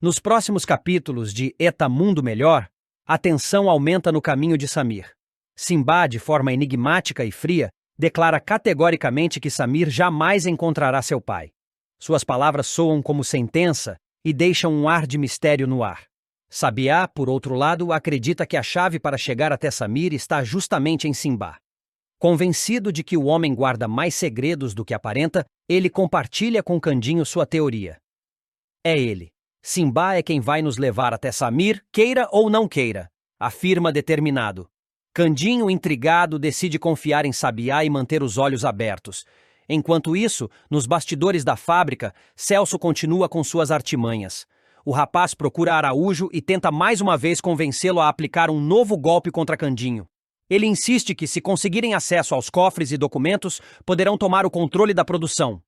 Nos próximos capítulos de Eta Mundo Melhor, a tensão aumenta no caminho de Samir. Simba, de forma enigmática e fria, declara categoricamente que Samir jamais encontrará seu pai. Suas palavras soam como sentença e deixam um ar de mistério no ar. Sabiá, por outro lado, acredita que a chave para chegar até Samir está justamente em Simba. Convencido de que o homem guarda mais segredos do que aparenta, ele compartilha com Candinho sua teoria. É ele. Simba é quem vai nos levar até Samir, queira ou não queira, afirma determinado. Candinho, intrigado, decide confiar em Sabiá e manter os olhos abertos. Enquanto isso, nos bastidores da fábrica, Celso continua com suas artimanhas. O rapaz procura Araújo e tenta mais uma vez convencê-lo a aplicar um novo golpe contra Candinho. Ele insiste que, se conseguirem acesso aos cofres e documentos, poderão tomar o controle da produção.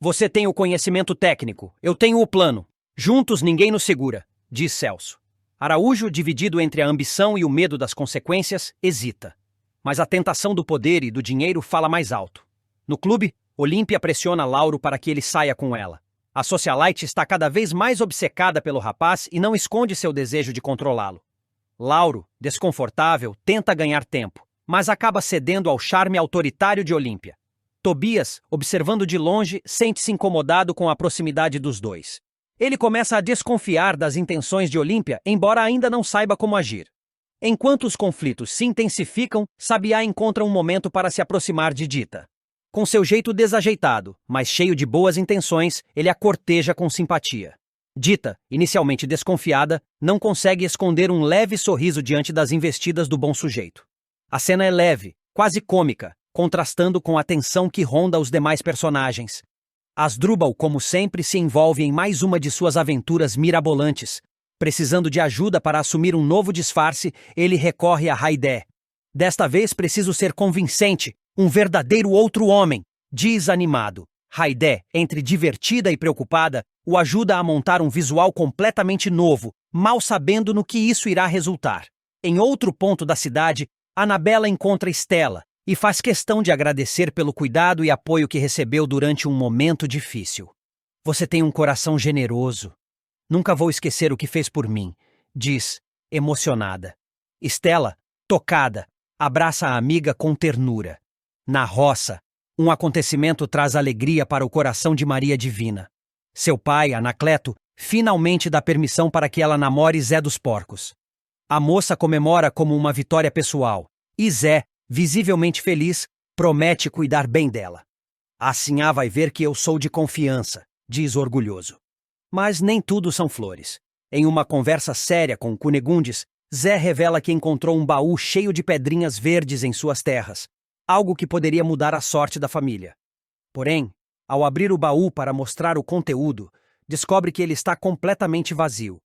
Você tem o conhecimento técnico, eu tenho o plano. Juntos ninguém nos segura, diz Celso. Araújo, dividido entre a ambição e o medo das consequências, hesita. Mas a tentação do poder e do dinheiro fala mais alto. No clube, Olímpia pressiona Lauro para que ele saia com ela. A socialite está cada vez mais obcecada pelo rapaz e não esconde seu desejo de controlá-lo. Lauro, desconfortável, tenta ganhar tempo, mas acaba cedendo ao charme autoritário de Olímpia. Tobias, observando de longe, sente-se incomodado com a proximidade dos dois. Ele começa a desconfiar das intenções de Olímpia, embora ainda não saiba como agir. Enquanto os conflitos se intensificam, Sabiá encontra um momento para se aproximar de Dita. Com seu jeito desajeitado, mas cheio de boas intenções, ele a corteja com simpatia. Dita, inicialmente desconfiada, não consegue esconder um leve sorriso diante das investidas do bom sujeito. A cena é leve, quase cômica, contrastando com a tensão que ronda os demais personagens. Asdrúbal, como sempre, se envolve em mais uma de suas aventuras mirabolantes. Precisando de ajuda para assumir um novo disfarce, ele recorre a Haidé. Desta vez preciso ser convincente, um verdadeiro outro homem, diz animado. Haidé, entre divertida e preocupada, o ajuda a montar um visual completamente novo, mal sabendo no que isso irá resultar. Em outro ponto da cidade, Anabela encontra Estela e faz questão de agradecer pelo cuidado e apoio que recebeu durante um momento difícil. Você tem um coração generoso. Nunca vou esquecer o que fez por mim, diz, emocionada. Estela, tocada, abraça a amiga com ternura. Na roça, um acontecimento traz alegria para o coração de Maria Divina. Seu pai, Anacleto, finalmente dá permissão para que ela namore Zé dos Porcos. A moça comemora como uma vitória pessoal, e Zé, visivelmente feliz, promete cuidar bem dela. A Sinhá vai ver que eu sou de confiança, diz orgulhoso. Mas nem tudo são flores. Em uma conversa séria com Cunegundes, Zé revela que encontrou um baú cheio de pedrinhas verdes em suas terras, algo que poderia mudar a sorte da família. Porém, ao abrir o baú para mostrar o conteúdo, descobre que ele está completamente vazio.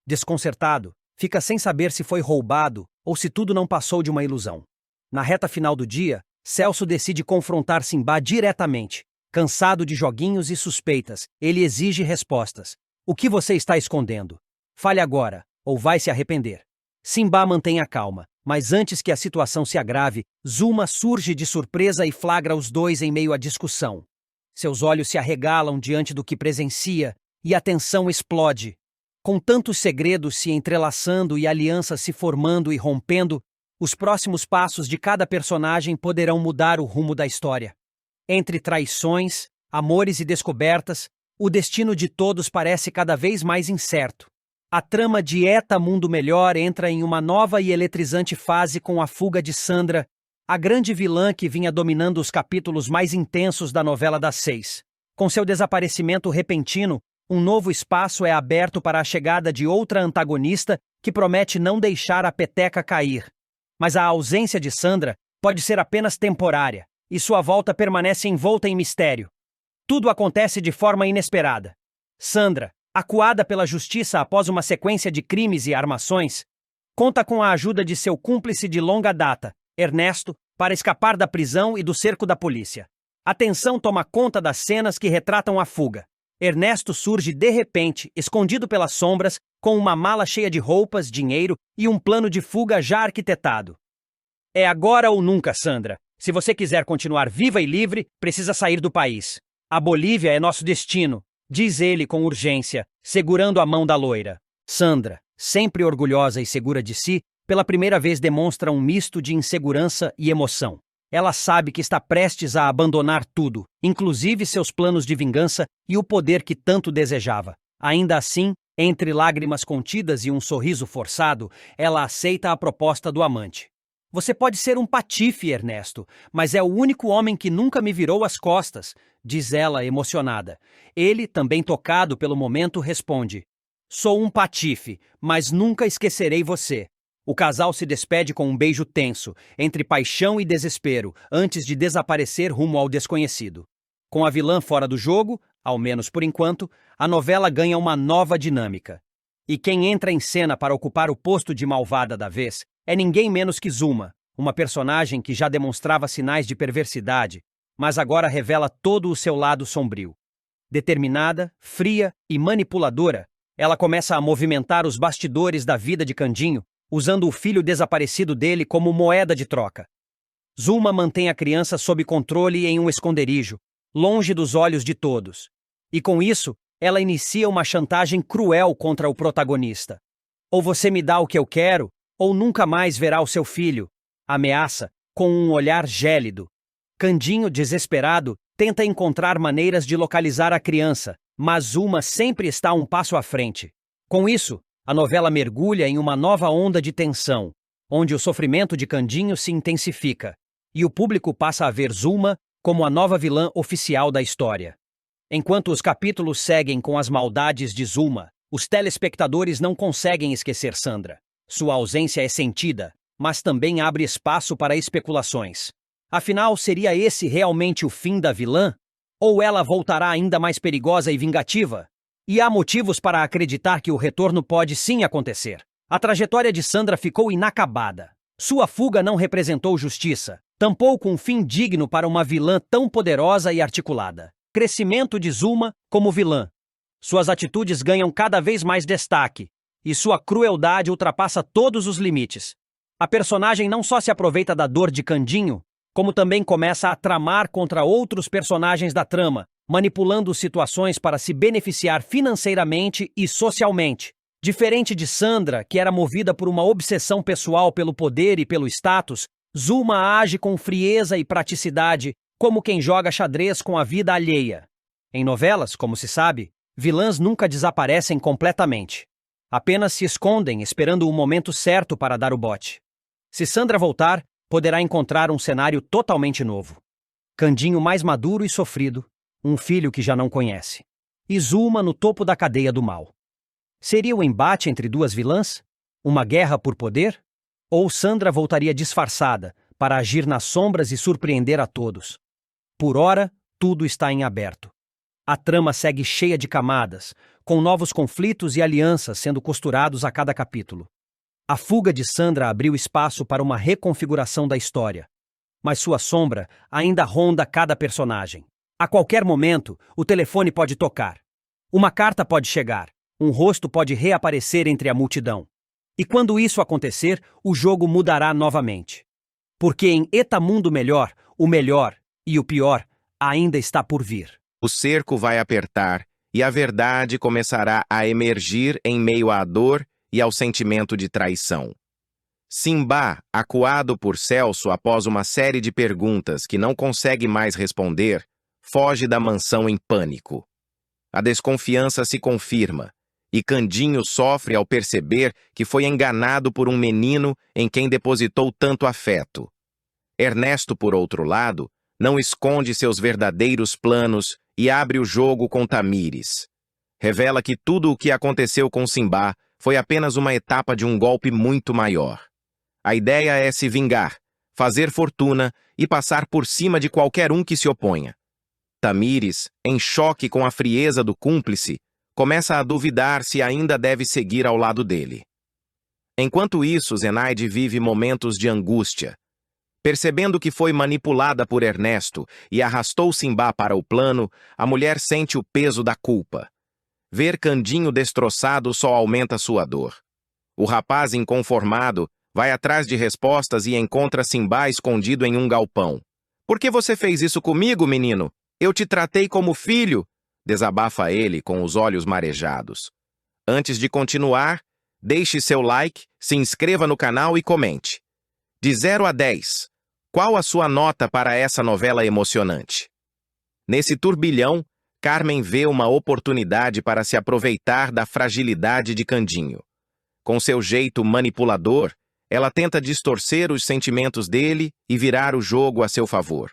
Desconcertado, fica sem saber se foi roubado ou se tudo não passou de uma ilusão. Na reta final do dia, Celso decide confrontar Simba diretamente. Cansado de joguinhos e suspeitas, ele exige respostas. O que você está escondendo? Fale agora, ou vai se arrepender. Simba mantém a calma, mas antes que a situação se agrave, Zuma surge de surpresa e flagra os dois em meio à discussão. Seus olhos se arregalam diante do que presencia, e a tensão explode. Com tantos segredos se entrelaçando e alianças se formando e rompendo, os próximos passos de cada personagem poderão mudar o rumo da história. Entre traições, amores e descobertas, o destino de todos parece cada vez mais incerto. A trama de Eta Mundo Melhor entra em uma nova e eletrizante fase com a fuga de Sandra, a grande vilã que vinha dominando os capítulos mais intensos da novela das 6. Com seu desaparecimento repentino, um novo espaço é aberto para a chegada de outra antagonista que promete não deixar a peteca cair. Mas a ausência de Sandra pode ser apenas temporária, e sua volta permanece envolta em mistério. Tudo acontece de forma inesperada. Sandra, acuada pela justiça após uma sequência de crimes e armações, conta com a ajuda de seu cúmplice de longa data, Ernesto, para escapar da prisão e do cerco da polícia. A tensão toma conta das cenas que retratam a fuga. Ernesto surge de repente, escondido pelas sombras, com uma mala cheia de roupas, dinheiro e um plano de fuga já arquitetado. É agora ou nunca, Sandra. Se você quiser continuar viva e livre, precisa sair do país. A Bolívia é nosso destino, diz ele com urgência, segurando a mão da loira. Sandra, sempre orgulhosa e segura de si, pela primeira vez demonstra um misto de insegurança e emoção. Ela sabe que está prestes a abandonar tudo, inclusive seus planos de vingança e o poder que tanto desejava. Ainda assim, entre lágrimas contidas e um sorriso forçado, ela aceita a proposta do amante. Você pode ser um patife, Ernesto, mas é o único homem que nunca me virou as costas, diz ela emocionada. Ele, também tocado pelo momento, responde: sou um patife, mas nunca esquecerei você. O casal se despede com um beijo tenso, entre paixão e desespero, antes de desaparecer rumo ao desconhecido. Com a vilã fora do jogo, ao menos por enquanto, a novela ganha uma nova dinâmica. E quem entra em cena para ocupar o posto de malvada da vez é ninguém menos que Zuma, uma personagem que já demonstrava sinais de perversidade, mas agora revela todo o seu lado sombrio. Determinada, fria e manipuladora, ela começa a movimentar os bastidores da vida de Candinho, usando o filho desaparecido dele como moeda de troca. Zuma mantém a criança sob controle em um esconderijo, longe dos olhos de todos. E com isso, ela inicia uma chantagem cruel contra o protagonista. Ou você me dá o que eu quero, ou nunca mais verá o seu filho, ameaça, com um olhar gélido. Candinho, desesperado, tenta encontrar maneiras de localizar a criança, mas Zuma sempre está um passo à frente. Com isso, a novela mergulha em uma nova onda de tensão, onde o sofrimento de Candinho se intensifica, e o público passa a ver Zuma como a nova vilã oficial da história. Enquanto os capítulos seguem com as maldades de Zuma, os telespectadores não conseguem esquecer Sandra. Sua ausência é sentida, mas também abre espaço para especulações. Afinal, seria esse realmente o fim da vilã? Ou ela voltará ainda mais perigosa e vingativa? E há motivos para acreditar que o retorno pode sim acontecer. A trajetória de Sandra ficou inacabada. Sua fuga não representou justiça, tampouco um fim digno para uma vilã tão poderosa e articulada. Crescimento de Zuma como vilã. Suas atitudes ganham cada vez mais destaque, e sua crueldade ultrapassa todos os limites. A personagem não só se aproveita da dor de Candinho, como também começa a tramar contra outros personagens da trama, manipulando situações para se beneficiar financeiramente e socialmente. Diferente de Sandra, que era movida por uma obsessão pessoal pelo poder e pelo status, Zuma age com frieza e praticidade, como quem joga xadrez com a vida alheia. Em novelas, como se sabe, vilãs nunca desaparecem completamente. Apenas se escondem esperando o momento certo para dar o bote. Se Sandra voltar, poderá encontrar um cenário totalmente novo. Candinho mais maduro e sofrido, um filho que já não conhece. E Zuma no topo da cadeia do mal. Seria o embate entre duas vilãs? Uma guerra por poder? Ou Sandra voltaria disfarçada, para agir nas sombras e surpreender a todos? Por ora, tudo está em aberto. A trama segue cheia de camadas, com novos conflitos e alianças sendo costurados a cada capítulo. A fuga de Sandra abriu espaço para uma reconfiguração da história, mas sua sombra ainda ronda cada personagem. A qualquer momento, o telefone pode tocar. Uma carta pode chegar. Um rosto pode reaparecer entre a multidão. E quando isso acontecer, o jogo mudará novamente. Porque em Eta Mundo Melhor, o melhor e o pior ainda está por vir. O cerco vai apertar e a verdade começará a emergir em meio à dor e ao sentimento de traição. Simba, acuado por Celso após uma série de perguntas que não consegue mais responder, foge da mansão em pânico. A desconfiança se confirma, e Candinho sofre ao perceber que foi enganado por um menino em quem depositou tanto afeto. Ernesto, por outro lado, não esconde seus verdadeiros planos e abre o jogo com Tamires. Revela que tudo o que aconteceu com Simba foi apenas uma etapa de um golpe muito maior. A ideia é se vingar, fazer fortuna e passar por cima de qualquer um que se oponha. Tamires, em choque com a frieza do cúmplice, começa a duvidar se ainda deve seguir ao lado dele. Enquanto isso, Zenaide vive momentos de angústia. Percebendo que foi manipulada por Ernesto e arrastou Simba para o plano, a mulher sente o peso da culpa. Ver Candinho destroçado só aumenta sua dor. O rapaz inconformado vai atrás de respostas e encontra Simba escondido em um galpão. "Por que você fez isso comigo, menino? Eu te tratei como filho", desabafa ele com os olhos marejados. Antes de continuar, deixe seu like, se inscreva no canal e comente. De 0 a 10, qual a sua nota para essa novela emocionante? Nesse turbilhão, Carmen vê uma oportunidade para se aproveitar da fragilidade de Candinho. Com seu jeito manipulador, ela tenta distorcer os sentimentos dele e virar o jogo a seu favor.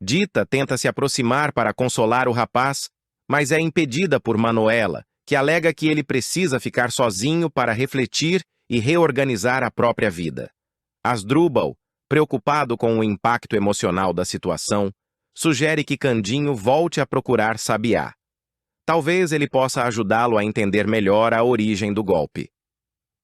Dita tenta se aproximar para consolar o rapaz, mas é impedida por Manuela, que alega que ele precisa ficar sozinho para refletir e reorganizar a própria vida. Asdrúbal, preocupado com o impacto emocional da situação, sugere que Candinho volte a procurar Sabiá. Talvez ele possa ajudá-lo a entender melhor a origem do golpe.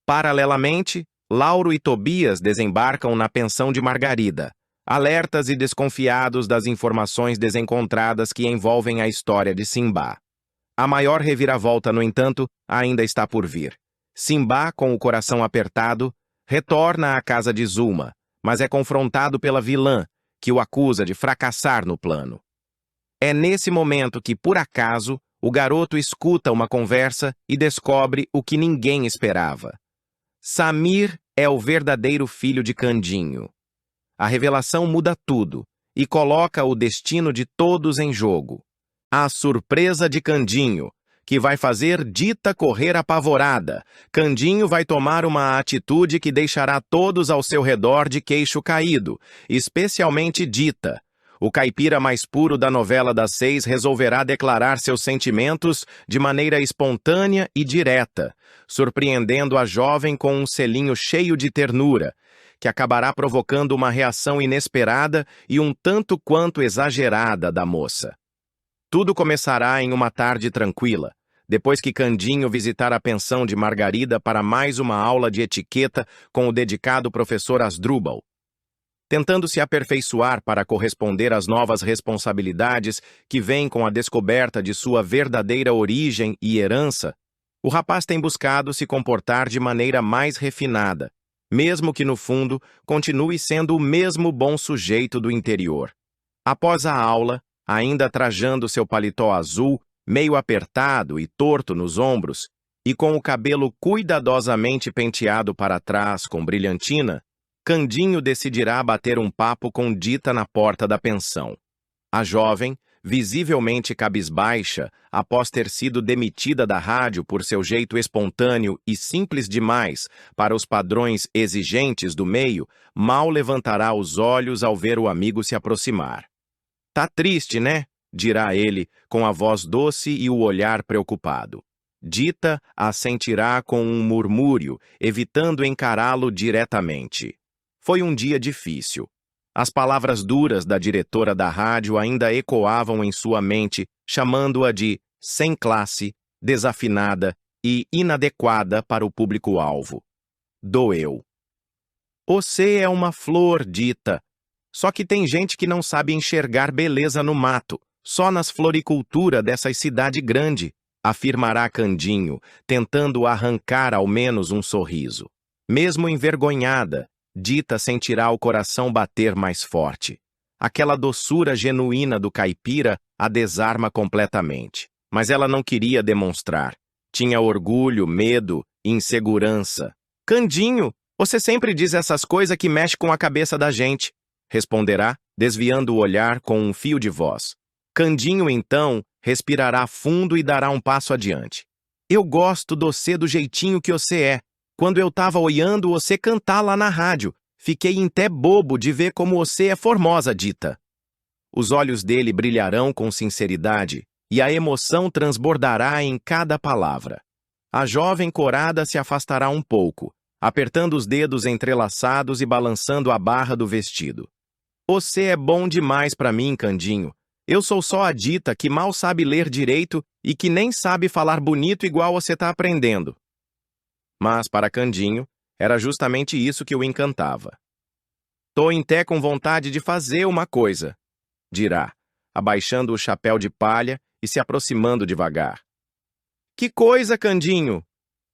Paralelamente, Lauro e Tobias desembarcam na pensão de Margarida, alertas e desconfiados das informações desencontradas que envolvem a história de Simbá. A maior reviravolta, no entanto, ainda está por vir. Simbá, com o coração apertado, retorna à casa de Zulma, mas é confrontado pela vilã, que o acusa de fracassar no plano. É nesse momento que, por acaso, o garoto escuta uma conversa e descobre o que ninguém esperava. Samir é o verdadeiro filho de Candinho. A revelação muda tudo e coloca o destino de todos em jogo. A surpresa de Candinho, que vai fazer Dita correr apavorada. Candinho vai tomar uma atitude que deixará todos ao seu redor de queixo caído, especialmente Dita. O caipira mais puro da novela das 6 resolverá declarar seus sentimentos de maneira espontânea e direta, surpreendendo a jovem com um selinho cheio de ternura, que acabará provocando uma reação inesperada e um tanto quanto exagerada da moça. Tudo começará em uma tarde tranquila, depois que Candinho visitar a pensão de Margarida para mais uma aula de etiqueta com o dedicado professor Asdrúbal. Tentando se aperfeiçoar para corresponder às novas responsabilidades que vêm com a descoberta de sua verdadeira origem e herança, o rapaz tem buscado se comportar de maneira mais refinada, mesmo que no fundo continue sendo o mesmo bom sujeito do interior. Após a aula, ainda trajando seu paletó azul, meio apertado e torto nos ombros, e com o cabelo cuidadosamente penteado para trás com brilhantina, Candinho decidirá bater um papo com Dita na porta da pensão. A jovem, visivelmente cabisbaixa, após ter sido demitida da rádio por seu jeito espontâneo e simples demais para os padrões exigentes do meio, mal levantará os olhos ao ver o amigo se aproximar. "Tá triste, né?", dirá ele, com a voz doce e o olhar preocupado. Dita assentirá com um murmúrio, evitando encará-lo diretamente. Foi um dia difícil. As palavras duras da diretora da rádio ainda ecoavam em sua mente, chamando-a de sem classe, desafinada e inadequada para o público-alvo. Doeu. "Você é uma flor, Dita. Só que tem gente que não sabe enxergar beleza no mato, só nas floricultura dessas cidade grande", afirmará Candinho, tentando arrancar ao menos um sorriso. Mesmo envergonhada, Dita sentirá o coração bater mais forte. Aquela doçura genuína do caipira a desarma completamente. Mas ela não queria demonstrar. Tinha orgulho, medo, insegurança. "Candinho, você sempre diz essas coisas que mexem com a cabeça da gente", responderá, desviando o olhar com um fio de voz. Candinho, então, respirará fundo e dará um passo adiante. "Eu gosto do você do jeitinho que você é. Quando eu tava olhando você cantar lá na rádio, fiquei até bobo de ver como você é formosa, Dita." Os olhos dele brilharão com sinceridade e a emoção transbordará em cada palavra. A jovem corada se afastará um pouco, apertando os dedos entrelaçados e balançando a barra do vestido. "Você é bom demais pra mim, Candinho. Eu sou só a Dita que mal sabe ler direito e que nem sabe falar bonito igual você tá aprendendo." Mas, para Candinho, era justamente isso que o encantava. "Tô em té com vontade de fazer uma coisa", dirá, abaixando o chapéu de palha e se aproximando devagar. "Que coisa, Candinho?",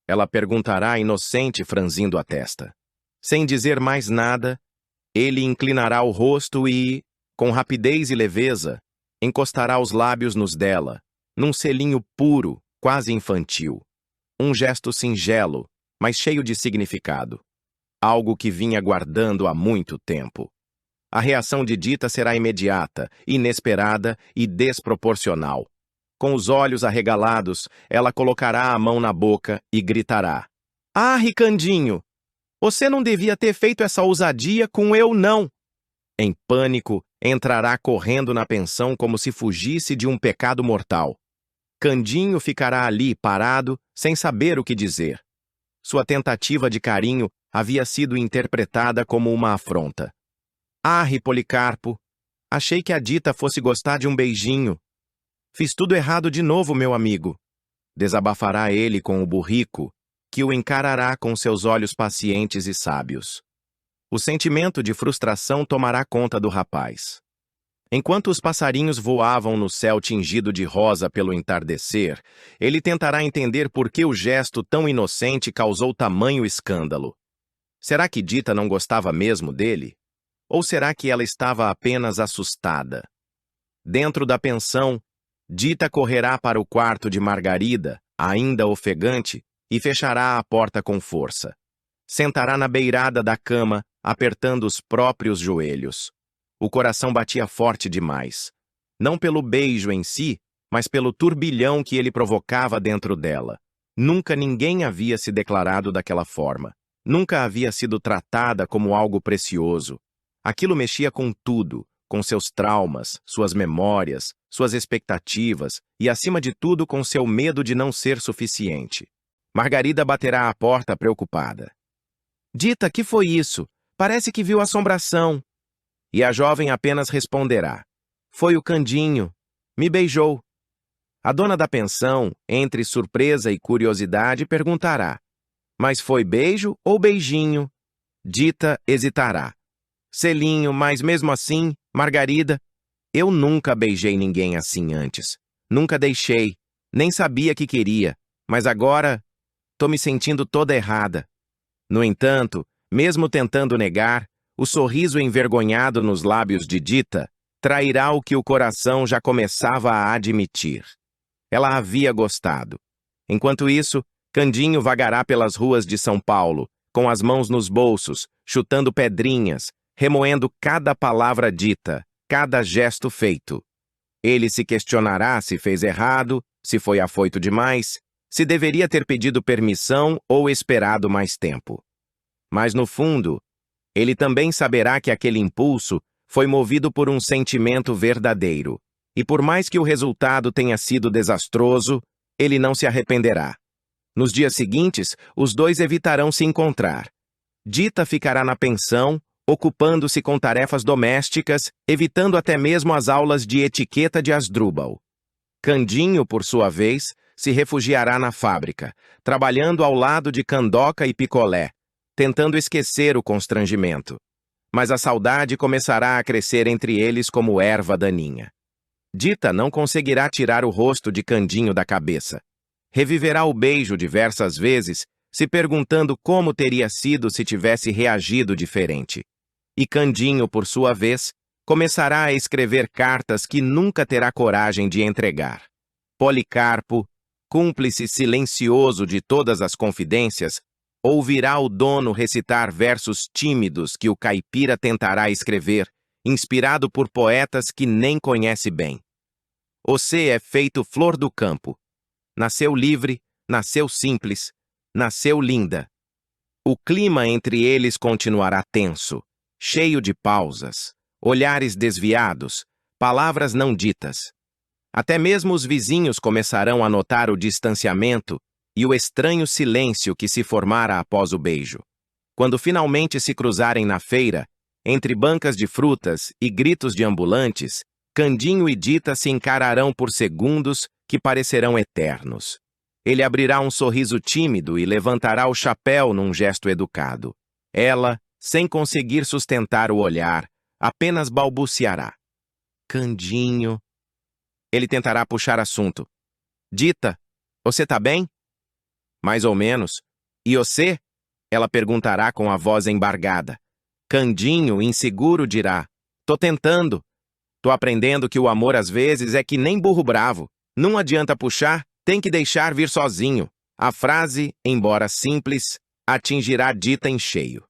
ela perguntará inocente, franzindo a testa. Sem dizer mais nada, ele inclinará o rosto e, com rapidez e leveza, encostará os lábios nos dela, num selinho puro, quase infantil. Um gesto singelo, mas cheio de significado. Algo que vinha guardando há muito tempo. A reação de Dita será imediata, inesperada e desproporcional. Com os olhos arregalados, ela colocará a mão na boca e gritará: "Ah, Ricandinho! Você não devia ter feito essa ousadia com eu, não!" Em pânico, entrará correndo na pensão como se fugisse de um pecado mortal. Candinho ficará ali, parado, sem saber o que dizer. Sua tentativa de carinho havia sido interpretada como uma afronta. "Ah, Policarpo, achei que a Dita fosse gostar de um beijinho. Fiz tudo errado de novo, meu amigo." Desabafará ele com o burrico, que o encarará com seus olhos pacientes e sábios. O sentimento de frustração tomará conta do rapaz. Enquanto os passarinhos voavam no céu tingido de rosa pelo entardecer, ele tentará entender por que o gesto tão inocente causou tamanho escândalo. Será que Dita não gostava mesmo dele? Ou será que ela estava apenas assustada? Dentro da pensão, Dita correrá para o quarto de Margarida, ainda ofegante, e fechará a porta com força. Sentará na beirada da cama, apertando os próprios joelhos. O coração batia forte demais. Não pelo beijo em si, mas pelo turbilhão que ele provocava dentro dela. Nunca ninguém havia se declarado daquela forma. Nunca havia sido tratada como algo precioso. Aquilo mexia com tudo, com seus traumas, suas memórias, suas expectativas e, acima de tudo, com seu medo de não ser suficiente. Margarida baterá à porta preocupada. "Dita, que foi isso? Parece que viu assombração." E a jovem apenas responderá: "Foi o Candinho. Me beijou." A dona da pensão, entre surpresa e curiosidade, perguntará: "Mas foi beijo ou beijinho?" Dita hesitará: "Selinho, mas mesmo assim, Margarida, eu nunca beijei ninguém assim antes. Nunca deixei, nem sabia que queria, mas agora tô me sentindo toda errada." No entanto, mesmo tentando negar, o sorriso envergonhado nos lábios de Dita trairá o que o coração já começava a admitir. Ela havia gostado. Enquanto isso, Candinho vagará pelas ruas de São Paulo, com as mãos nos bolsos, chutando pedrinhas, remoendo cada palavra dita, cada gesto feito. Ele se questionará se fez errado, se foi afoito demais, se deveria ter pedido permissão ou esperado mais tempo. Mas, no fundo, ele também saberá que aquele impulso foi movido por um sentimento verdadeiro. E por mais que o resultado tenha sido desastroso, ele não se arrependerá. Nos dias seguintes, os dois evitarão se encontrar. Dita ficará na pensão, ocupando-se com tarefas domésticas, evitando até mesmo as aulas de etiqueta de Asdrúbal. Candinho, por sua vez, se refugiará na fábrica, trabalhando ao lado de Candoca e Picolé, tentando esquecer o constrangimento. Mas a saudade começará a crescer entre eles como erva daninha. Dita não conseguirá tirar o rosto de Candinho da cabeça. Reviverá o beijo diversas vezes, se perguntando como teria sido se tivesse reagido diferente. E Candinho, por sua vez, começará a escrever cartas que nunca terá coragem de entregar. Policarpo, cúmplice silencioso de todas as confidências, ouvirá o dono recitar versos tímidos que o caipira tentará escrever, inspirado por poetas que nem conhece bem. Você é feito flor do campo. Nasceu livre, nasceu simples, nasceu linda. O clima entre eles continuará tenso, cheio de pausas, olhares desviados, palavras não ditas. Até mesmo os vizinhos começarão a notar o distanciamento e o estranho silêncio que se formara após o beijo. Quando finalmente se cruzarem na feira, entre bancas de frutas e gritos de ambulantes, Candinho e Dita se encararão por segundos que parecerão eternos. Ele abrirá um sorriso tímido e levantará o chapéu num gesto educado. Ela, sem conseguir sustentar o olhar, apenas balbuciará: "Candinho." Ele tentará puxar assunto. "Dita, você tá bem?" "Mais ou menos." "E você?" Ela perguntará com a voz embargada. Candinho, inseguro, dirá: "Tô tentando. Tô aprendendo que o amor às vezes é que nem burro bravo. Não adianta puxar, tem que deixar vir sozinho." A frase, embora simples, atingirá Dita em cheio.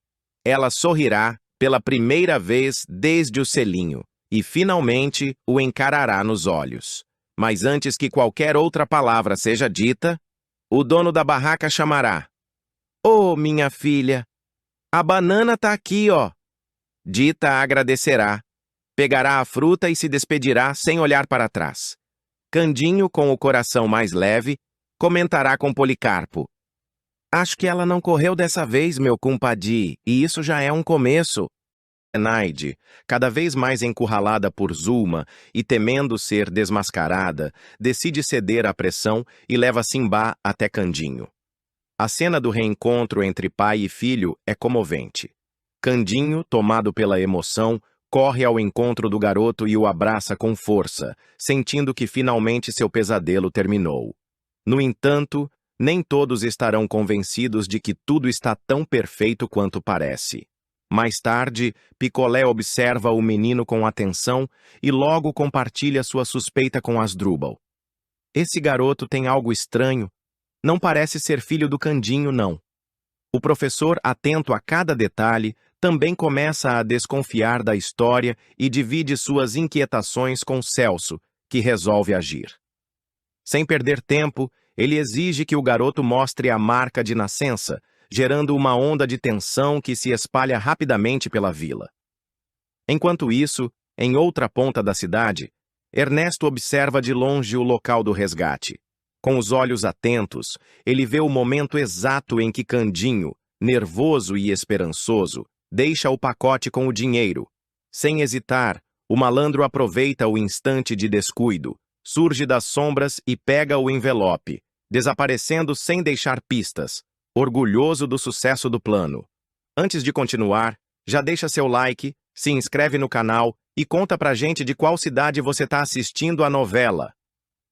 Ela sorrirá pela primeira vez desde o selinho e finalmente o encarará nos olhos. Mas antes que qualquer outra palavra seja dita, o dono da barraca chamará: "Oh, minha filha, a banana tá aqui, ó." Dita agradecerá, pegará a fruta e se despedirá sem olhar para trás. Candinho, com o coração mais leve, comentará com Policarpo: "Acho que ela não correu dessa vez, meu cumpadí, e isso já é um começo." Enaide, cada vez mais encurralada por Zulma e temendo ser desmascarada, decide ceder à pressão e leva Simbá até Candinho. A cena do reencontro entre pai e filho é comovente. Candinho, tomado pela emoção, corre ao encontro do garoto e o abraça com força, sentindo que finalmente seu pesadelo terminou. No entanto, nem todos estarão convencidos de que tudo está tão perfeito quanto parece. Mais tarde, Picolé observa o menino com atenção e logo compartilha sua suspeita com Asdrúbal. Esse garoto tem algo estranho. Não parece ser filho do Candinho, não. O professor, atento a cada detalhe, também começa a desconfiar da história e divide suas inquietações com Celso, que resolve agir. Sem perder tempo, ele exige que o garoto mostre a marca de nascença, gerando uma onda de tensão que se espalha rapidamente pela vila. Enquanto isso, em outra ponta da cidade, Ernesto observa de longe o local do resgate. Com os olhos atentos, ele vê o momento exato em que Candinho, nervoso e esperançoso, deixa o pacote com o dinheiro. Sem hesitar, o malandro aproveita o instante de descuido, surge das sombras e pega o envelope, desaparecendo sem deixar pistas, orgulhoso do sucesso do plano. Antes de continuar, já deixa seu like, se inscreve no canal e conta pra gente de qual cidade você tá assistindo a novela.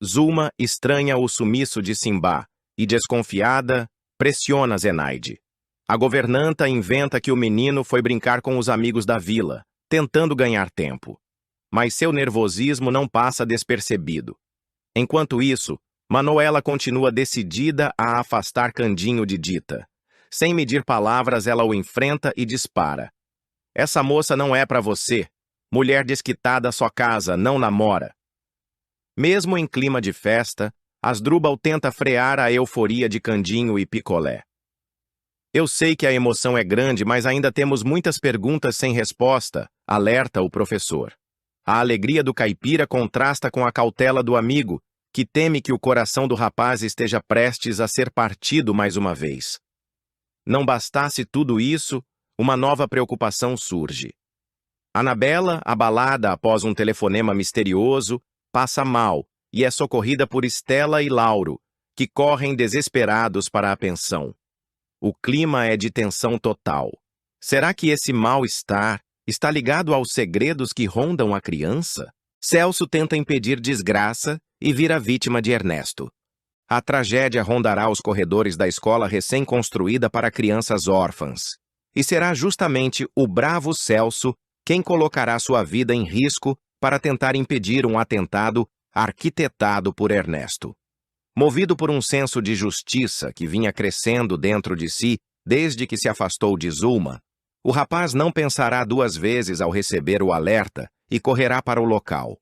Zulma estranha o sumiço de Simbá e, desconfiada, pressiona Zenaide. A governanta inventa que o menino foi brincar com os amigos da vila, tentando ganhar tempo. Mas seu nervosismo não passa despercebido. Enquanto isso, Manuela continua decidida a afastar Candinho de Dita. Sem medir palavras, ela o enfrenta e dispara: "Essa moça não é pra você. Mulher desquitada só casa, não namora." Mesmo em clima de festa, Asdrúbal tenta frear a euforia de Candinho e Picolé. "Eu sei que a emoção é grande, mas ainda temos muitas perguntas sem resposta", alerta o professor. A alegria do caipira contrasta com a cautela do amigo, que teme que o coração do rapaz esteja prestes a ser partido mais uma vez. Não bastasse tudo isso, uma nova preocupação surge. Anabela, abalada após um telefonema misterioso, passa mal e é socorrida por Estela e Lauro, que correm desesperados para a pensão. O clima é de tensão total. Será que esse mal-estar está ligado aos segredos que rondam a criança? Celso tenta impedir desgraça e vira vítima de Ernesto. A tragédia rondará os corredores da escola recém-construída para crianças órfãs. E será justamente o bravo Celso quem colocará sua vida em risco para tentar impedir um atentado arquitetado por Ernesto. Movido por um senso de justiça que vinha crescendo dentro de si desde que se afastou de Zulma, o rapaz não pensará duas vezes ao receber o alerta e correrá para o local.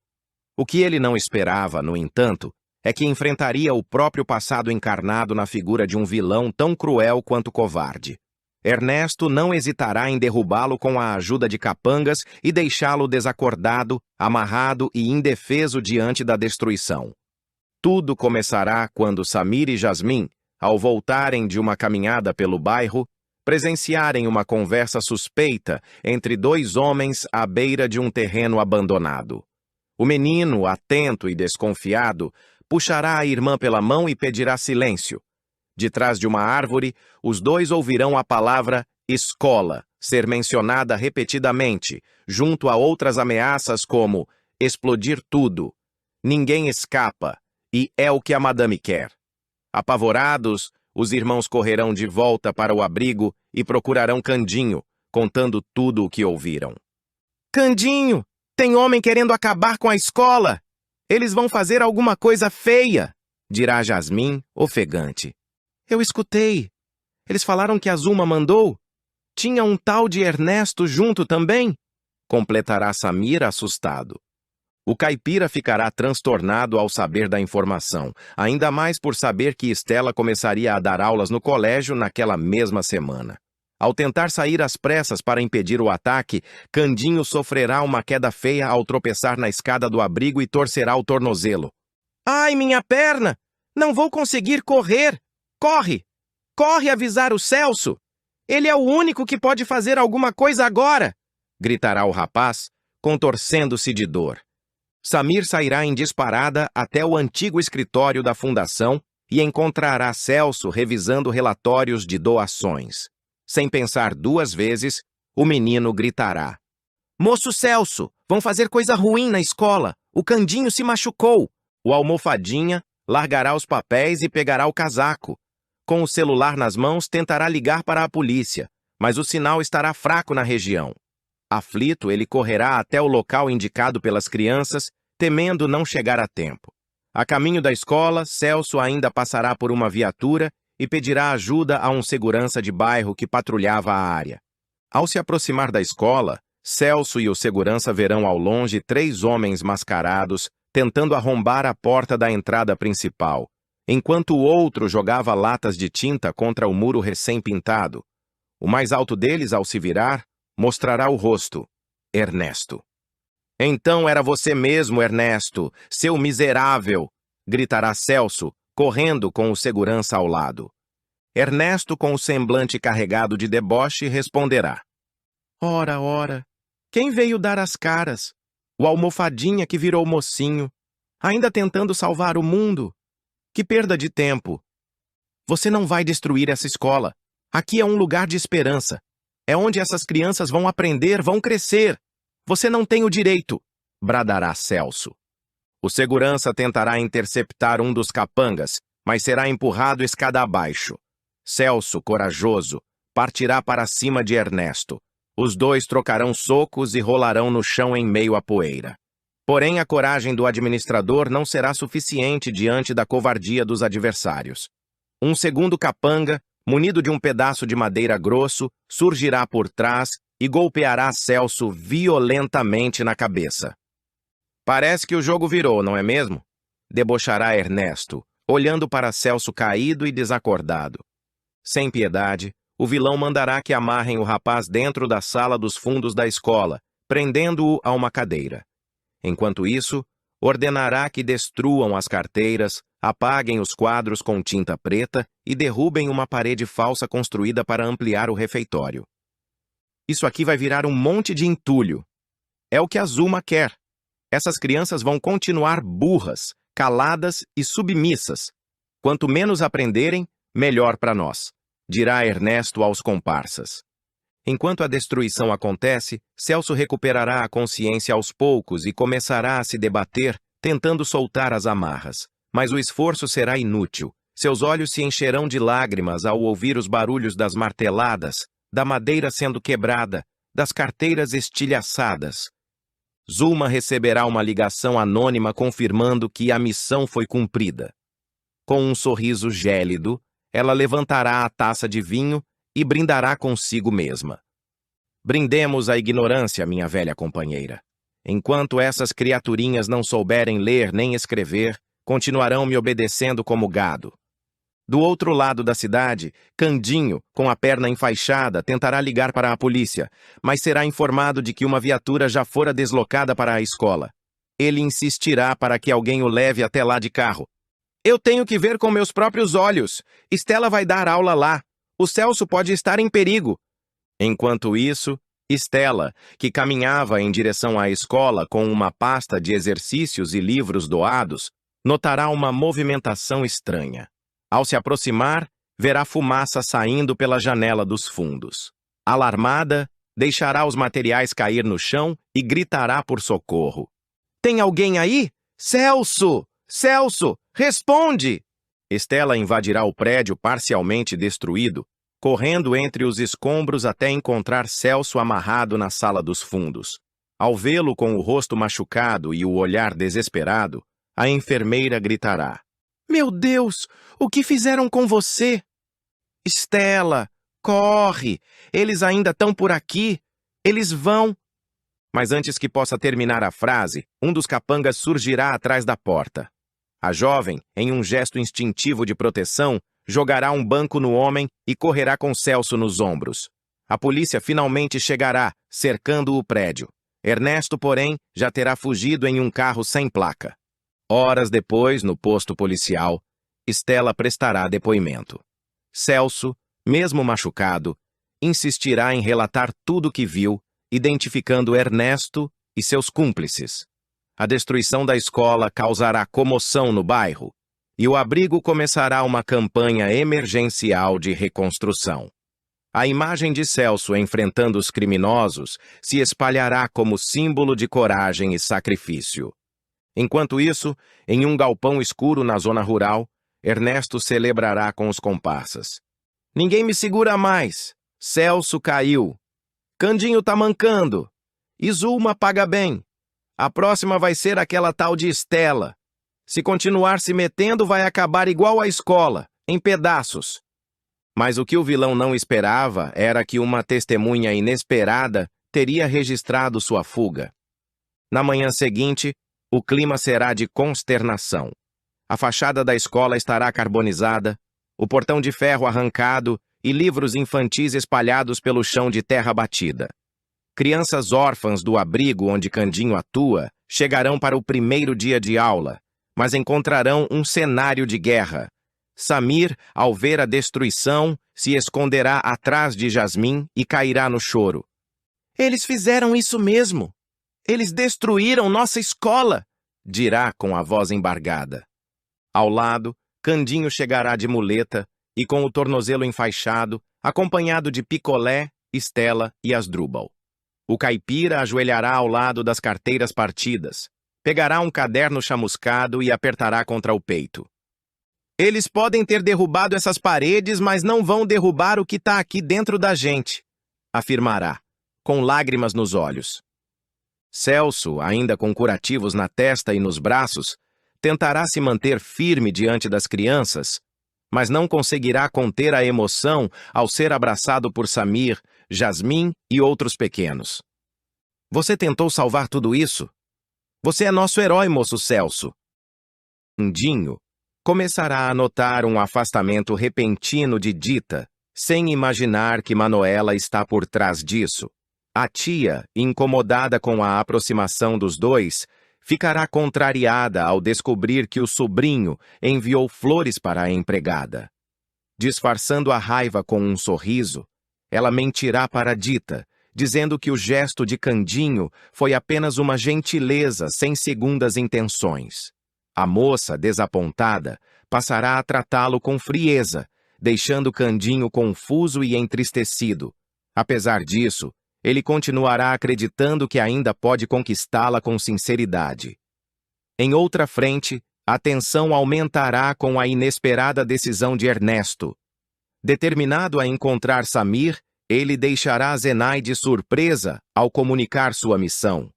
O que ele não esperava, no entanto, é que enfrentaria o próprio passado encarnado na figura de um vilão tão cruel quanto covarde. Ernesto não hesitará em derrubá-lo com a ajuda de capangas e deixá-lo desacordado, amarrado e indefeso diante da destruição. Tudo começará quando Samir e Jasmin, ao voltarem de uma caminhada pelo bairro, presenciarem uma conversa suspeita entre dois homens à beira de um terreno abandonado. O menino, atento e desconfiado, puxará a irmã pela mão e pedirá silêncio. De trás de uma árvore, os dois ouvirão a palavra escola ser mencionada repetidamente, junto a outras ameaças como explodir tudo, ninguém escapa e é o que a madame quer. Apavorados, os irmãos correrão de volta para o abrigo e procurarão Candinho, contando tudo o que ouviram. "Candinho, tem homem querendo acabar com a escola! Eles vão fazer alguma coisa feia!" dirá Jasmin, ofegante. Eu escutei. Eles falaram que a Zuma mandou. Tinha um tal de Ernesto junto também? Completará Samir assustado. O caipira ficará transtornado ao saber da informação, ainda mais por saber que Estela começaria a dar aulas no colégio naquela mesma semana. Ao tentar sair às pressas para impedir o ataque, Candinho sofrerá uma queda feia ao tropeçar na escada do abrigo e torcerá o tornozelo. Ai, minha perna! Não vou conseguir correr! Corre! Corre avisar o Celso! Ele é o único que pode fazer alguma coisa agora! Gritará o rapaz, contorcendo-se de dor. Samir sairá em disparada até o antigo escritório da fundação e encontrará Celso revisando relatórios de doações. Sem pensar duas vezes, o menino gritará. Moço Celso, vão fazer coisa ruim na escola. O Candinho se machucou. O almofadinha largará os papéis e pegará o casaco. Com o celular nas mãos, tentará ligar para a polícia, mas o sinal estará fraco na região. Aflito, ele correrá até o local indicado pelas crianças, temendo não chegar a tempo. A caminho da escola, Celso ainda passará por uma viatura e pedirá ajuda a um segurança de bairro que patrulhava a área. Ao se aproximar da escola, Celso e o segurança verão ao longe 3 homens mascarados tentando arrombar a porta da entrada principal, enquanto o outro jogava latas de tinta contra o muro recém-pintado. O mais alto deles, ao se virar, mostrará o rosto. Ernesto. Então era você mesmo, Ernesto, seu miserável! Gritará Celso, correndo com o segurança ao lado. Ernesto, com o semblante carregado de deboche, responderá. Ora, quem veio dar as caras? O almofadinha que virou mocinho, ainda tentando salvar o mundo. Que perda de tempo! Você não vai destruir essa escola. Aqui é um lugar de esperança. É onde essas crianças vão aprender, vão crescer. Você não tem o direito, bradará Celso. O segurança tentará interceptar um dos capangas, mas será empurrado escada abaixo. Celso, corajoso, partirá para cima de Ernesto. Os dois trocarão socos e rolarão no chão em meio à poeira. Porém, a coragem do administrador não será suficiente diante da covardia dos adversários. Um segundo capanga, munido de um pedaço de madeira grosso, surgirá por trás e golpeará Celso violentamente na cabeça. Parece que o jogo virou, não é mesmo? Debochará Ernesto, olhando para Celso caído e desacordado. Sem piedade, o vilão mandará que amarrem o rapaz dentro da sala dos fundos da escola, prendendo-o a uma cadeira. Enquanto isso, ordenará que destruam as carteiras, apaguem os quadros com tinta preta e derrubem uma parede falsa construída para ampliar o refeitório. Isso aqui vai virar um monte de entulho. É o que a Zuma quer. Essas crianças vão continuar burras, caladas e submissas. Quanto menos aprenderem, melhor para nós, dirá Ernesto aos comparsas. Enquanto a destruição acontece, Celso recuperará a consciência aos poucos e começará a se debater, tentando soltar as amarras. Mas o esforço será inútil. Seus olhos se encherão de lágrimas ao ouvir os barulhos das marteladas, da madeira sendo quebrada, das carteiras estilhaçadas. Zuma receberá uma ligação anônima confirmando que a missão foi cumprida. Com um sorriso gélido, ela levantará a taça de vinho e brindará consigo mesma. Brindemos a ignorância, minha velha companheira. Enquanto essas criaturinhas não souberem ler nem escrever, continuarão me obedecendo como gado. Do outro lado da cidade, Candinho, com a perna enfaixada, tentará ligar para a polícia, mas será informado de que uma viatura já fora deslocada para a escola. Ele insistirá para que alguém o leve até lá de carro. Eu tenho que ver com meus próprios olhos. Estela vai dar aula lá. O Celso pode estar em perigo. Enquanto isso, Estela, que caminhava em direção à escola com uma pasta de exercícios e livros doados, notará uma movimentação estranha. Ao se aproximar, verá fumaça saindo pela janela dos fundos. Alarmada, deixará os materiais cair no chão e gritará por socorro. Tem alguém aí? Celso! Celso! Responde! Estela invadirá o prédio parcialmente destruído, correndo entre os escombros até encontrar Celso amarrado na sala dos fundos. Ao vê-lo com o rosto machucado e o olhar desesperado, a enfermeira gritará. Meu Deus, o que fizeram com você? Estela, corre! Eles ainda estão por aqui! Eles vão... Mas antes que possa terminar a frase, um dos capangas surgirá atrás da porta. A jovem, em um gesto instintivo de proteção, jogará um banco no homem e correrá com Celso nos ombros. A polícia finalmente chegará, cercando o prédio. Ernesto, porém, já terá fugido em um carro sem placa. Horas depois, no posto policial, Estela prestará depoimento. Celso, mesmo machucado, insistirá em relatar tudo o que viu, identificando Ernesto e seus cúmplices. A destruição da escola causará comoção no bairro e o abrigo começará uma campanha emergencial de reconstrução. A imagem de Celso enfrentando os criminosos se espalhará como símbolo de coragem e sacrifício. Enquanto isso, em um galpão escuro na zona rural, Ernesto celebrará com os comparsas. Ninguém me segura mais. Celso caiu. Candinho tá mancando. E Zulma paga bem. A próxima vai ser aquela tal de Estela. Se continuar se metendo, vai acabar igual a escola, em pedaços. Mas o que o vilão não esperava era que uma testemunha inesperada teria registrado sua fuga. Na manhã seguinte, o clima será de consternação. A fachada da escola estará carbonizada, o portão de ferro arrancado e livros infantis espalhados pelo chão de terra batida. Crianças órfãs do abrigo onde Candinho atua chegarão para o primeiro dia de aula, mas encontrarão um cenário de guerra. Samir, ao ver a destruição, se esconderá atrás de Jasmim e cairá no choro. Eles fizeram isso mesmo. Eles destruíram nossa escola, dirá com a voz embargada. Ao lado, Candinho chegará de muleta e com o tornozelo enfaixado, acompanhado de Picolé, Estela e Asdrúbal. O caipira ajoelhará ao lado das carteiras partidas, pegará um caderno chamuscado e apertará contra o peito. Eles podem ter derrubado essas paredes, mas não vão derrubar o que está aqui dentro da gente, afirmará, com lágrimas nos olhos. Celso, ainda com curativos na testa e nos braços, tentará se manter firme diante das crianças, mas não conseguirá conter a emoção ao ser abraçado por Samir, Jasmim e outros pequenos. Você tentou salvar tudo isso? Você é nosso herói, moço Celso. Candinho começará a notar um afastamento repentino de Dita, sem imaginar que Manuela está por trás disso. A tia, incomodada com a aproximação dos dois, ficará contrariada ao descobrir que o sobrinho enviou flores para a empregada. Disfarçando a raiva com um sorriso, ela mentirá para Dita, dizendo que o gesto de Candinho foi apenas uma gentileza sem segundas intenções. A moça, desapontada, passará a tratá-lo com frieza, deixando Candinho confuso e entristecido. Apesar disso, ele continuará acreditando que ainda pode conquistá-la com sinceridade. Em outra frente, a tensão aumentará com a inesperada decisão de Ernesto. Determinado a encontrar Samir, ele deixará Zenaide surpresa ao comunicar sua missão.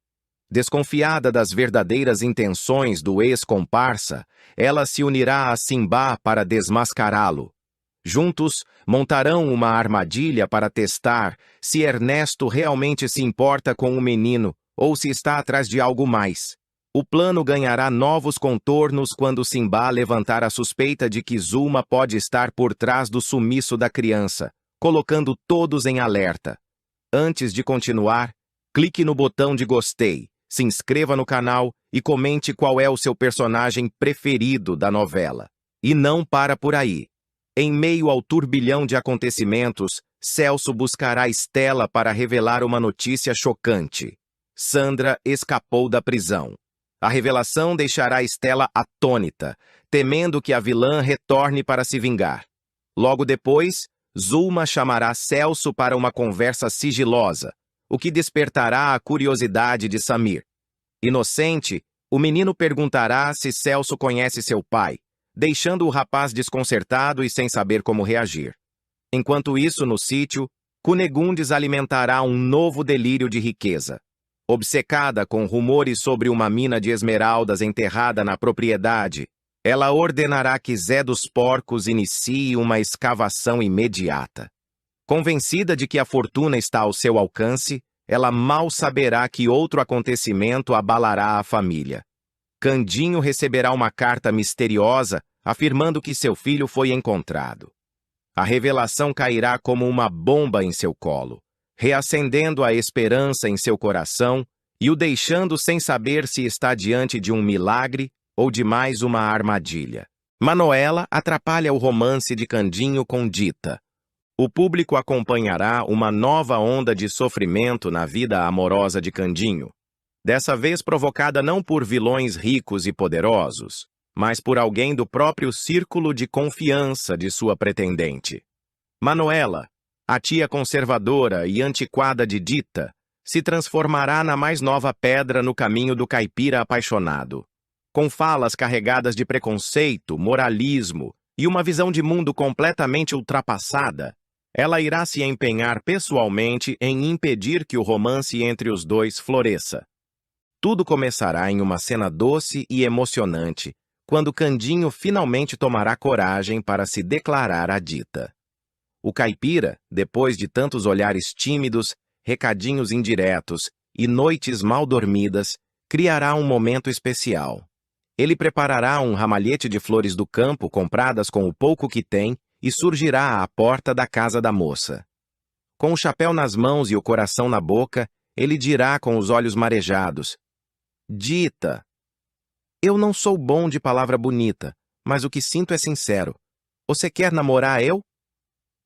Desconfiada das verdadeiras intenções do ex-comparsa, ela se unirá a Simbá para desmascará-lo. Juntos, montarão uma armadilha para testar se Ernesto realmente se importa com o menino ou se está atrás de algo mais. O plano ganhará novos contornos quando Simbá levantar a suspeita de que Zulma pode estar por trás do sumiço da criança, colocando todos em alerta. Antes de continuar, clique no botão de gostei, se inscreva no canal e comente qual é o seu personagem preferido da novela. E não para por aí. Em meio ao turbilhão de acontecimentos, Celso buscará Estela para revelar uma notícia chocante. Sandra escapou da prisão. A revelação deixará Estela atônita, temendo que a vilã retorne para se vingar. Logo depois, Zulma chamará Celso para uma conversa sigilosa, o que despertará a curiosidade de Samir. Inocente, o menino perguntará se Celso conhece seu pai, deixando o rapaz desconcertado e sem saber como reagir. Enquanto isso, no sítio, Cunegundes alimentará um novo delírio de riqueza. Obcecada com rumores sobre uma mina de esmeraldas enterrada na propriedade, Ela ordenará que Zé dos Porcos inicie uma escavação imediata. Convencida de que a fortuna está ao seu alcance, ela mal saberá que outro acontecimento abalará a família. Candinho receberá uma carta misteriosa afirmando que seu filho foi encontrado. A revelação cairá como uma bomba em seu colo, reacendendo a esperança em seu coração e o deixando sem saber se está diante de um milagre ou de mais uma armadilha. Manuela atrapalha o romance de Candinho com Dita. O público acompanhará uma nova onda de sofrimento na vida amorosa de Candinho, dessa vez provocada não por vilões ricos e poderosos, mas por alguém do próprio círculo de confiança de sua pretendente. Manuela, a tia conservadora e antiquada de Dita, se transformará na mais nova pedra no caminho do caipira apaixonado. Com falas carregadas de preconceito, moralismo e uma visão de mundo completamente ultrapassada, ela irá se empenhar pessoalmente em impedir que o romance entre os dois floresça. Tudo começará em uma cena doce e emocionante, quando Candinho finalmente tomará coragem para se declarar a Dita. O caipira, depois de tantos olhares tímidos, recadinhos indiretos e noites mal dormidas, criará um momento especial. Ele preparará um ramalhete de flores do campo compradas com o pouco que tem e surgirá à porta da casa da moça. Com o chapéu nas mãos e o coração na boca, ele dirá com os olhos marejados: Dita, eu não sou bom de palavra bonita, mas o que sinto é sincero. Você quer namorar eu?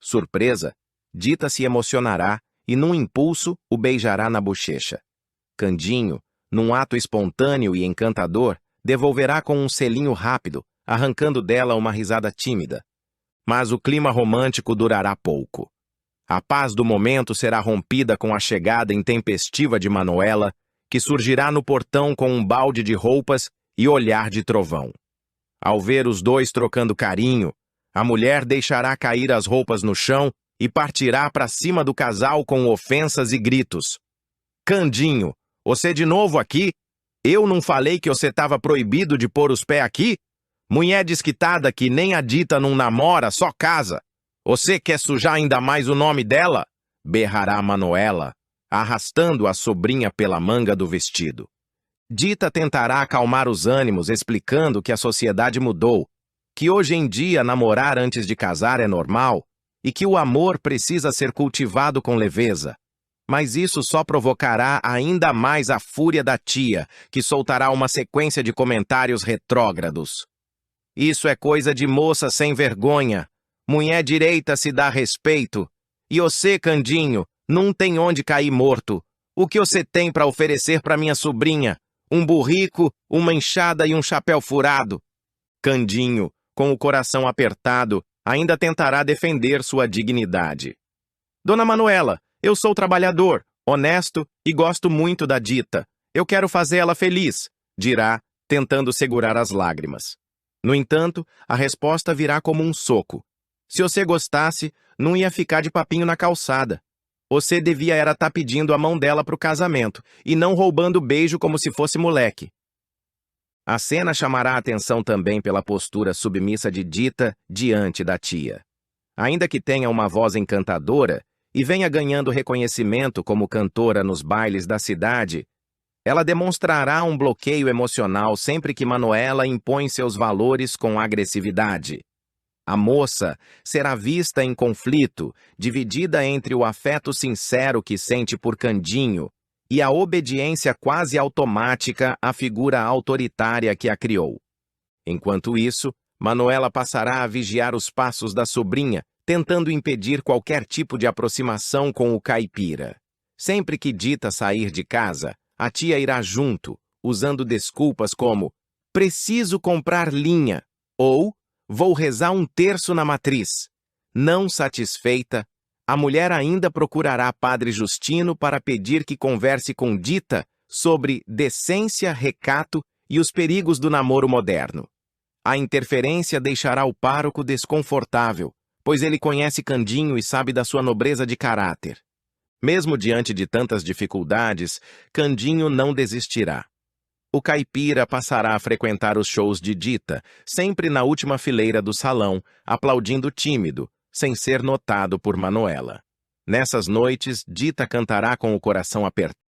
Surpresa, Dita se emocionará e, num impulso, o beijará na bochecha. Candinho, num ato espontâneo e encantador, devolverá com um selinho rápido, arrancando dela uma risada tímida. Mas o clima romântico durará pouco. A paz do momento será rompida com a chegada intempestiva de Manuela, que surgirá no portão com um balde de roupas e olhar de trovão. Ao ver os dois trocando carinho, a mulher deixará cair as roupas no chão e partirá para cima do casal com ofensas e gritos. Candinho, você de novo aqui? Eu não falei que você estava proibido de pôr os pés aqui? Mulher desquitada que nem a Dita não namora, só casa. Você quer sujar ainda mais o nome dela? Berrará Manuela, arrastando a sobrinha pela manga do vestido. Dita tentará acalmar os ânimos, explicando que a sociedade mudou, que hoje em dia namorar antes de casar é normal e que o amor precisa ser cultivado com leveza. Mas isso só provocará ainda mais a fúria da tia, que soltará uma sequência de comentários retrógrados. Isso é coisa de moça sem vergonha. Mulher direita se dá respeito. E você, Candinho, não tem onde cair morto. O que você tem para oferecer para minha sobrinha? Um burrico, uma enxada e um chapéu furado. Candinho, com o coração apertado, ainda tentará defender sua dignidade. Dona Manuela, eu sou trabalhador, honesto e gosto muito da Dita. Eu quero fazê-la feliz, dirá, tentando segurar as lágrimas. No entanto, a resposta virá como um soco. Se você gostasse, não ia ficar de papinho na calçada. Você devia era estar pedindo a mão dela para o casamento, e não roubando beijo como se fosse moleque. A cena chamará a atenção também pela postura submissa de Dita diante da tia. Ainda que tenha uma voz encantadora e venha ganhando reconhecimento como cantora nos bailes da cidade, ela demonstrará um bloqueio emocional sempre que Manuela impõe seus valores com agressividade. A moça será vista em conflito, dividida entre o afeto sincero que sente por Candinho e a obediência quase automática à figura autoritária que a criou. Enquanto isso, Manuela passará a vigiar os passos da sobrinha, tentando impedir qualquer tipo de aproximação com o caipira. Sempre que Dita sair de casa, a tia irá junto, usando desculpas como "preciso comprar linha" ou "vou rezar um terço na matriz". Não satisfeita, a mulher ainda procurará Padre Justino para pedir que converse com Dita sobre decência, recato e os perigos do namoro moderno. A interferência deixará o pároco desconfortável, pois ele conhece Candinho e sabe da sua nobreza de caráter. Mesmo diante de tantas dificuldades, Candinho não desistirá. o caipira passará a frequentar os shows de Dita, sempre na última fileira do salão, aplaudindo tímido, sem ser notado por Manuela. Nessas noites, Dita cantará com o coração apertado